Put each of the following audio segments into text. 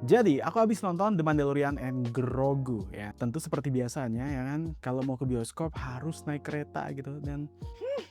Jadi, aku habis nonton The Mandalorian and Grogu ya. Tentu seperti biasanya ya kan, kalau mau ke bioskop harus naik kereta gitu dan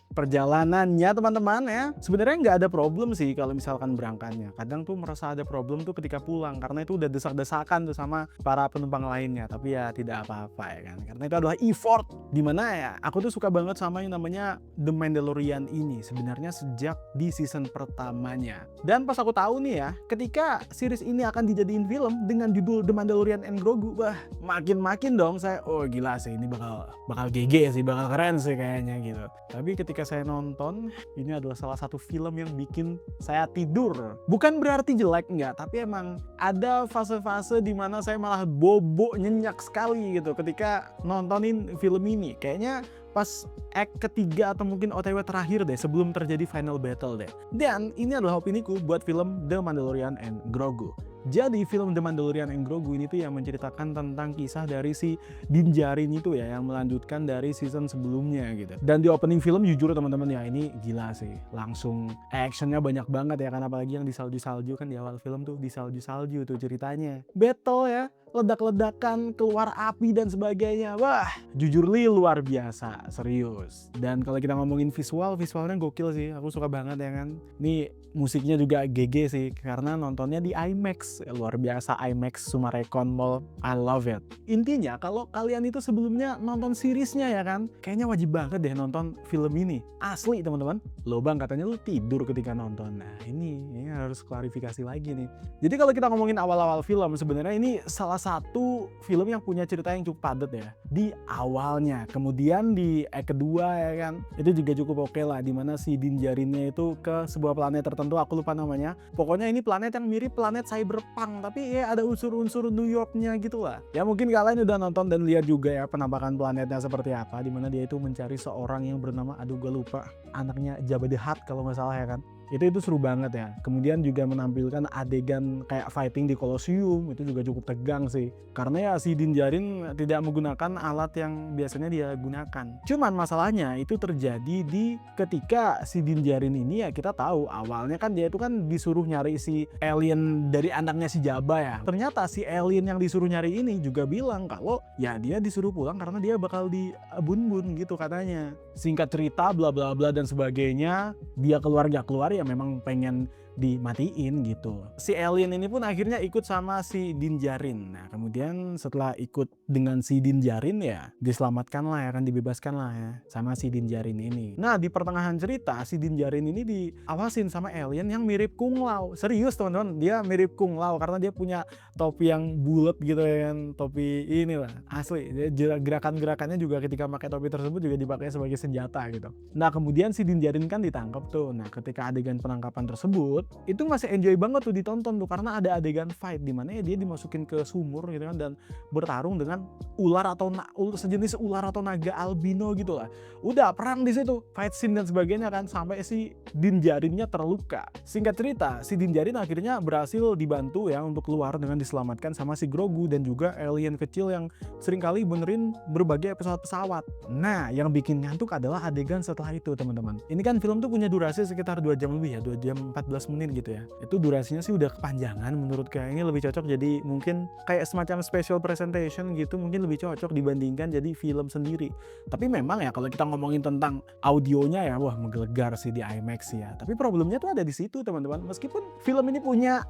perjalanannya teman-teman ya, sebenarnya nggak ada problem sih kalau misalkan berangkatnya. Kadang tuh merasa ada problem tuh ketika pulang karena itu udah desak-desakan tuh sama para penumpang lainnya. Tapi ya tidak apa-apa ya kan, karena itu adalah effort. Dimana ya, aku tuh suka banget sama yang namanya The Mandalorian ini sebenarnya sejak di season pertamanya. Dan pas aku tahu nih ya, ketika series ini akan dijadiin film dengan judul The Mandalorian and Grogu, wah makin-makin dong saya, oh gila sih ini bakal GG sih, bakal keren sih kayaknya gitu. Tapi ketika saya nonton, ini adalah salah satu film yang bikin saya tidur. Bukan berarti jelek, enggak, tapi emang ada fase-fase di mana saya malah bobo nyenyak sekali gitu ketika nontonin film ini. Kayaknya pas act ketiga atau mungkin OTW terakhir deh sebelum terjadi final battle deh. Dan ini adalah opiniku buat film The Mandalorian and Grogu. Jadi film The Mandalorian and Grogu ini tuh yang menceritakan tentang kisah dari si Din Djarin itu ya, yang melanjutkan dari season sebelumnya gitu. Dan di opening film jujur teman-teman ya, ini gila sih. Langsung actionnya banyak banget ya kan, apalagi yang di salju-salju kan, di awal film tuh di salju-salju tuh ceritanya. Battle ya, ledak-ledakan, keluar api dan sebagainya. Wah, jujur luar biasa, serius. Dan kalau kita ngomongin visualnya gokil sih. Aku suka banget ya kan. Nih musiknya juga GG sih karena nontonnya di IMAX. Luar biasa, IMAX Sumarekon Mall. I love it. Intinya kalau kalian itu sebelumnya nonton seriesnya ya kan, kayaknya wajib banget deh nonton film ini. Asli teman-teman. Loh bang, katanya lu tidur ketika nonton. Nah ini harus klarifikasi lagi nih. Jadi kalau kita ngomongin awal-awal film, sebenarnya ini salah satu film yang punya cerita yang cukup padat ya di awalnya. Kemudian di kedua ya kan, itu juga cukup oke lah, dimana si Din Djarinnya itu ke sebuah planet tertentu, aku lupa namanya. Pokoknya ini planet yang mirip planet cyberpunk, tapi ya ada unsur-unsur New Yorknya gitu lah. Ya mungkin kalian udah nonton dan lihat juga ya penampakan planetnya seperti apa, dimana dia itu mencari seorang yang bernama, aduh gue lupa, anaknya Jabba the Hutt kalau nggak salah ya kan. Itu seru banget ya. Kemudian juga menampilkan adegan kayak fighting di Colosseum, itu juga cukup tegang sih. Karena ya si Din Djarin tidak menggunakan alat yang biasanya dia gunakan. Cuman masalahnya itu terjadi di ketika si Din Djarin ini ya, kita tahu awalnya kan dia itu kan disuruh nyari si alien dari anaknya si Jabba ya. Ternyata si alien yang disuruh nyari ini juga bilang kalau ya dia disuruh pulang karena dia bakal dibun-bun gitu katanya. Singkat cerita bla bla bla dan sebagainya, dia keluar gak keluar ya memang pengen dimatiin gitu. Si alien ini pun akhirnya ikut sama si Din Djarin. Nah kemudian setelah ikut dengan si Din Djarin ya diselamatkan lah ya kan, dibebaskan lah ya sama si Din Djarin ini. Nah di pertengahan cerita si Din Djarin ini diawasin sama alien yang mirip Kung Lao. Serius teman-teman, dia mirip Kung Lao karena dia punya topi yang bulat gitu ya kan, topi inilah asli. Gerakan-gerakannya juga ketika pakai topi tersebut juga dipakai sebagai senjata gitu. Nah kemudian si Din Djarin kan ditangkap tuh. Nah ketika adegan penangkapan tersebut itu masih enjoy banget tuh ditonton tuh, karena ada adegan fight di mana ya dia dimasukin ke sumur gitu kan dan bertarung dengan ular atau sejenis ular atau naga albino gitu lah. Udah perang di situ, fight scene dan sebagainya kan, sampai si Din Djarinnya terluka. Singkat cerita, si Din Djarin akhirnya berhasil dibantu ya untuk keluar dengan diselamatkan sama si Grogu dan juga alien kecil yang seringkali benerin berbagai pesawat-pesawat. Nah, yang bikin ngantuk adalah adegan setelah itu, teman-teman. Ini kan film tuh punya durasi sekitar 2 jam lebih ya, 2 jam 14 menit gitu ya. Itu durasinya sih udah kepanjangan menurut kayaknya, lebih cocok jadi mungkin kayak semacam special presentation gitu, mungkin lebih cocok dibandingkan jadi film sendiri. Tapi memang ya kalau kita ngomongin tentang audionya ya, wah menggelegar sih di IMAX ya. Tapi problemnya tuh ada di situ, teman-teman. Meskipun film ini punya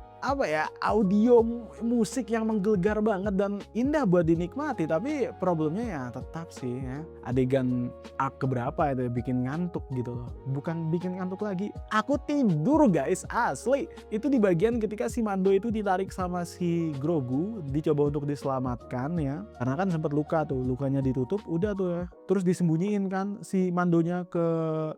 audio musik yang menggelegar banget dan indah buat dinikmati, tapi problemnya ya tetap sih ya adegan arc keberapa itu bikin ngantuk gitu loh. Bukan bikin ngantuk lagi, aku tidur guys, asli. Itu di bagian ketika si Mando itu ditarik sama si Grogu, dicoba untuk diselamatkan ya, karena kan sempat luka tuh, lukanya ditutup udah tuh ya, terus disembunyiin kan si Mandonya ke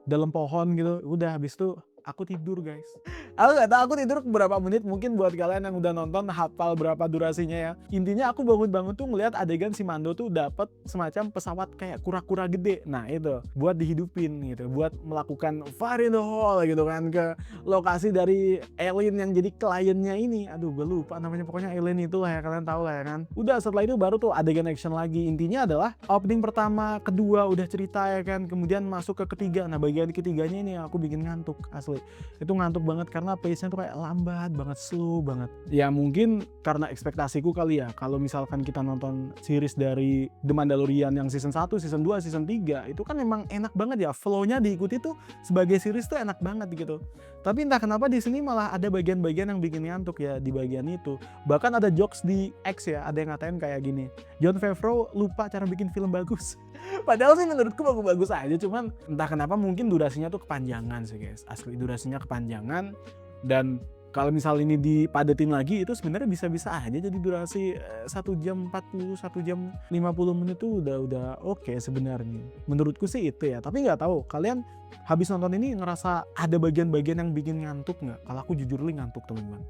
dalam pohon gitu. Udah habis itu aku tidur guys. Aku gak tahu aku tidur berapa menit, mungkin buat kalian yang udah nonton hafal berapa durasinya ya. Intinya aku bangun-bangun tuh ngeliat adegan si Mando tuh dapat semacam pesawat kayak kura-kura gede. Nah itu buat dihidupin gitu, buat melakukan fire in the hole gitu kan, ke lokasi dari alien yang jadi kliennya ini. Aduh gue lupa namanya, pokoknya alien itu lah ya, kalian tahu lah ya kan. Udah setelah itu baru tuh adegan action lagi. Intinya adalah opening pertama, kedua udah cerita ya kan, kemudian masuk ke ketiga. Nah bagian ketiganya ini aku bikin ngantuk asli. itu ngantuk banget karena pace-nya tuh kayak lambat banget, slow banget. Ya mungkin karena ekspektasiku kali ya, kalau misalkan kita nonton series dari The Mandalorian yang season 1, season 2, season 3 itu kan memang enak banget ya, flow-nya diikuti tuh sebagai series tuh enak banget gitu. Tapi entah kenapa di sini malah ada bagian-bagian yang bikin ngantuk ya di bagian itu. Bahkan ada jokes di X ya, ada yang ngatain kayak gini, Jon Favreau lupa cara bikin film bagus. Padahal sih menurutku bagus-bagus aja, cuman entah kenapa mungkin durasinya tuh kepanjangan sih guys. Asli durasinya kepanjangan, dan kalau misal ini dipadetin lagi itu sebenarnya bisa-bisa aja jadi durasi 1 jam 40, 1 jam 50 menit tuh udah oke sebenarnya. Menurutku sih itu ya, tapi nggak tahu kalian habis nonton ini ngerasa ada bagian-bagian yang bikin ngantuk nggak? Kalau aku jujur ngantuk teman-teman.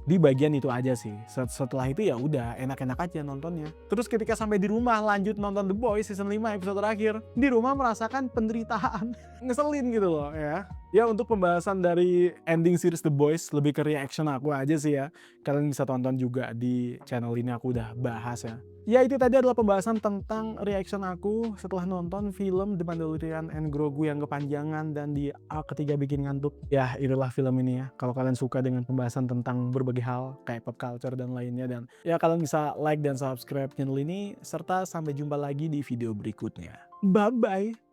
Di bagian itu aja sih. Setelah itu ya udah enak-enak aja nontonnya. Terus ketika sampai di rumah lanjut nonton The Boys season 5 episode terakhir, di rumah merasakan penderitaan. Ngeselin gitu loh ya. Ya untuk pembahasan dari ending series The Boys lebih ke reaction aku aja sih ya. Kalian bisa tonton juga di channel ini, aku udah bahas ya. Ya itu tadi adalah pembahasan tentang reaction aku setelah nonton film The Mandalorian and Grogu yang kepanjangan dan di arc ketiga bikin ngantuk. Ya itulah film ini ya. Kalau kalian suka dengan pembahasan tentang berbagai hal kayak pop culture dan lainnya, dan ya kalian bisa like dan subscribe channel ini, serta sampai jumpa lagi di video berikutnya. Bye bye.